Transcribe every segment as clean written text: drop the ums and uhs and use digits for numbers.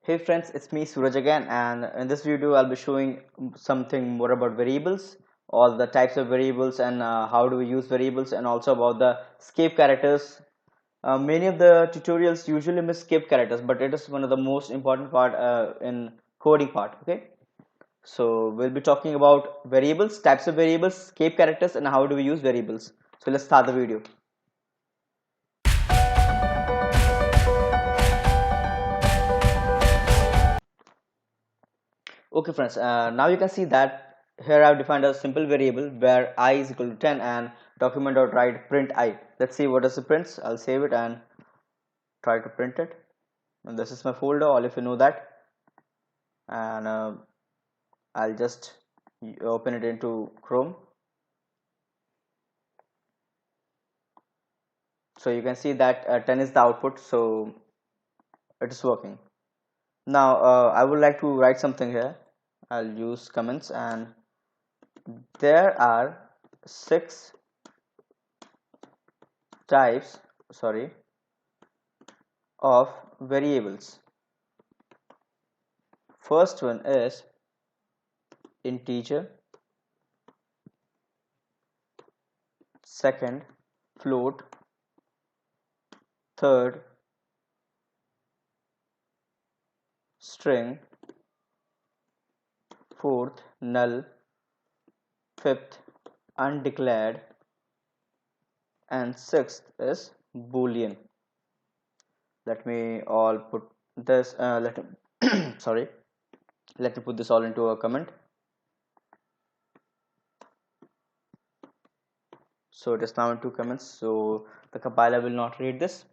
Hey friends, it's me Suraj again, and in this video I'll be showing something more about variables, all the types of variables and how do we use variables, and also about the escape characters. Many of the tutorials usually miss escape characters, but it is one of the most important part in coding part. Okay, so we'll be talking about variables, types of variables, escape characters, and how do we use variables. So let's start the video. Okay friends, now you can see that here I've defined a simple variable where I is equal to 10 and document.write print I. Let's see what is the prints. I'll save it and try to print it. And this is my folder, all if you know that. And I'll just open it into Chrome. So you can see that 10 is the output, so it is working. Now I would like to write something here. I'll use comments, and there are 6 types, sorry, of variables. First one is integer, second float, third string, fourth null, fifth undeclared, and sixth is boolean. Let me all put this sorry, let me put this all into a comment. So it is now in 2 comments, so the compiler will not read this.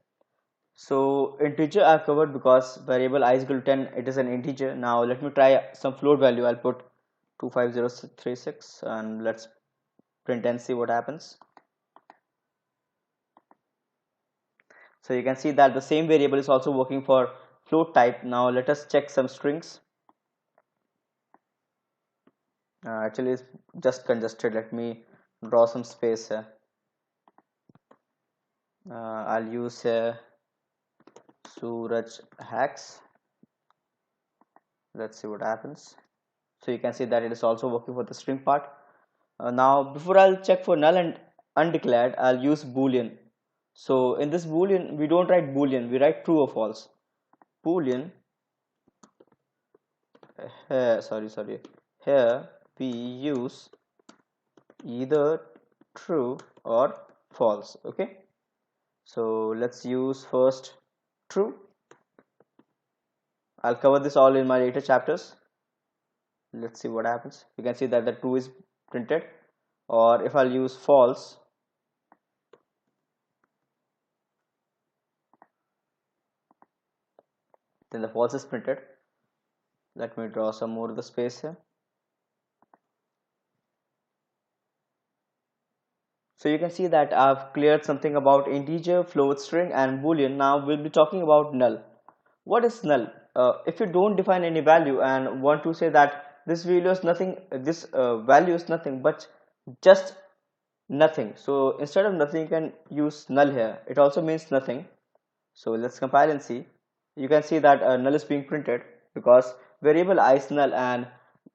So integer I've covered because variable I is equal to 10, it is an integer. Now let me try some float value. I'll put 25036 and let's print and see what happens. So you can see that the same variable is also working for float type. Now let us check some strings. Actually it's just congested. Let me draw some space here. I'll use Suraj hacks. Let's see what happens. So you can see that it is also working for the string part. Now before I'll check for null and undeclared, I'll use boolean. So in this boolean we don't write boolean, we write true or false. Boolean here we use either true or false. Okay, so let's use first true. I'll cover this all in my later chapters. Let's see what happens. You can see that the true is printed, or if I'll use false, then the false is printed. Let me draw some more of the space here. So you can see that I've cleared something about integer, float, string, and boolean. Now we'll be talking about null. What is null? If you don't define any value and want to say that this value is nothing, this value is nothing but just nothing, so instead of nothing you can use null here. It also means nothing. So let's compile and see. You can see that null is being printed because variable I is null and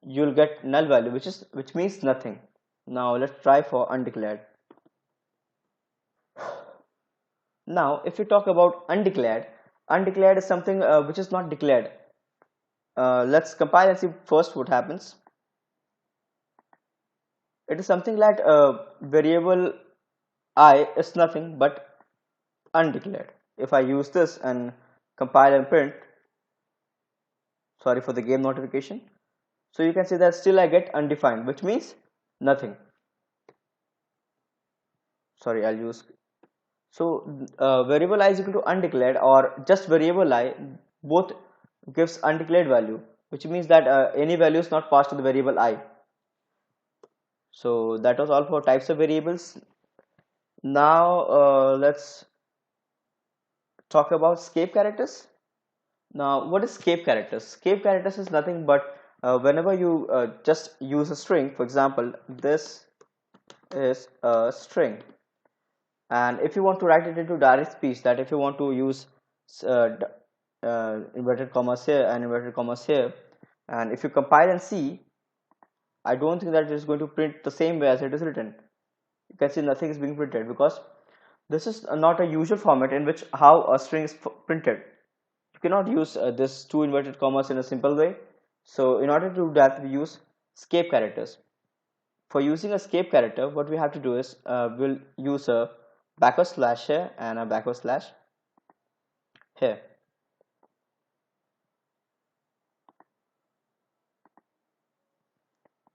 you'll get null value, which means nothing. Now let's try for undeclared. Now if you talk about undeclared, undeclared is something which is not declared. Let's compile and see first what happens. It is something like variable I is nothing but undeclared. If I use this and compile and print, sorry for the game notification, so you can see that still I get undefined, which means nothing. Sorry, I'll use, so variable I is equal to undeclared or just variable I, both gives undeclared value, which means that any value is not passed to the variable I. So that was all for types of variables. Now let's talk about escape characters. Now what is escape characters? Escape characters is nothing but whenever you just use a string, for example this is a string, and if you want to write it into direct speech, that if you want to use uh, inverted commas here and inverted commas here, and if you compile and see, I don't think that it is going to print the same way as it is written. You can see nothing is being printed because this is not a usual format in which how a string is printed. You cannot use this two inverted commas in a simple way. So in order to do that, we use escape characters. For using a escape character, what we have to do is we'll use a backward slash here and a backward slash here.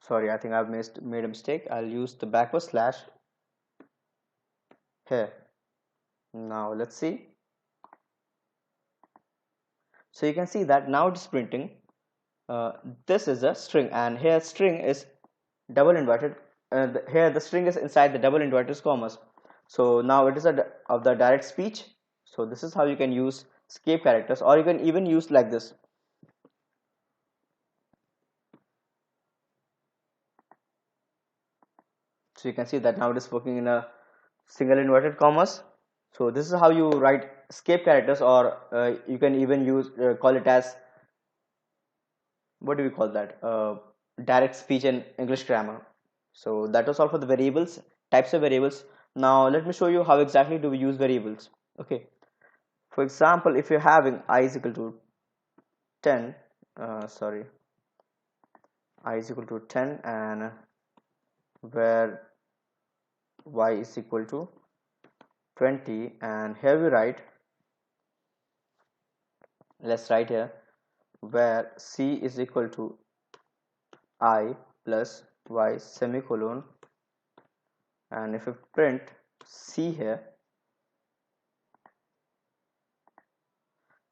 Sorry, I think I've made a mistake. I'll use the backward slash here. Now let's see. So you can see that now it is printing. This is a string, and here string is double inverted. Here the string is inside the double inverted commas. So now it is of the direct speech. So this is how you can use escape characters, or you can even use like this. So you can see that now it is working in a single inverted commas. So this is how you write escape characters, or you can even use call it as, what do we call that, direct speech in English grammar. So that was all for the variables, types of variables. Now let me show you how exactly do we use variables. Okay, for example, if you're having I is equal to 10, sorry, I is equal to 10, and where y is equal to 20, and here we write, let's write here, where c is equal to I plus y semicolon, and if we print c here,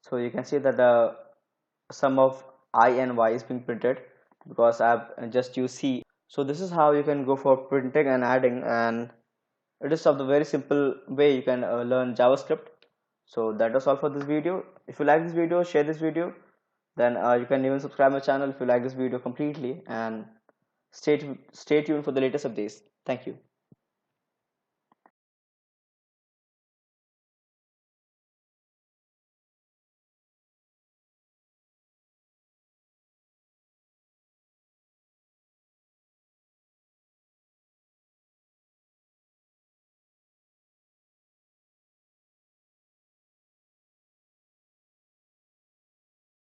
so you can see that the sum of I and y is being printed because I've just used c. So this is how you can go for printing and adding, and it is of the very simple way you can learn JavaScript. So that was all for this video. If you like this video, share this video. Then you can even subscribe my channel if you like this video completely, and stay tuned for the latest updates. Thank you.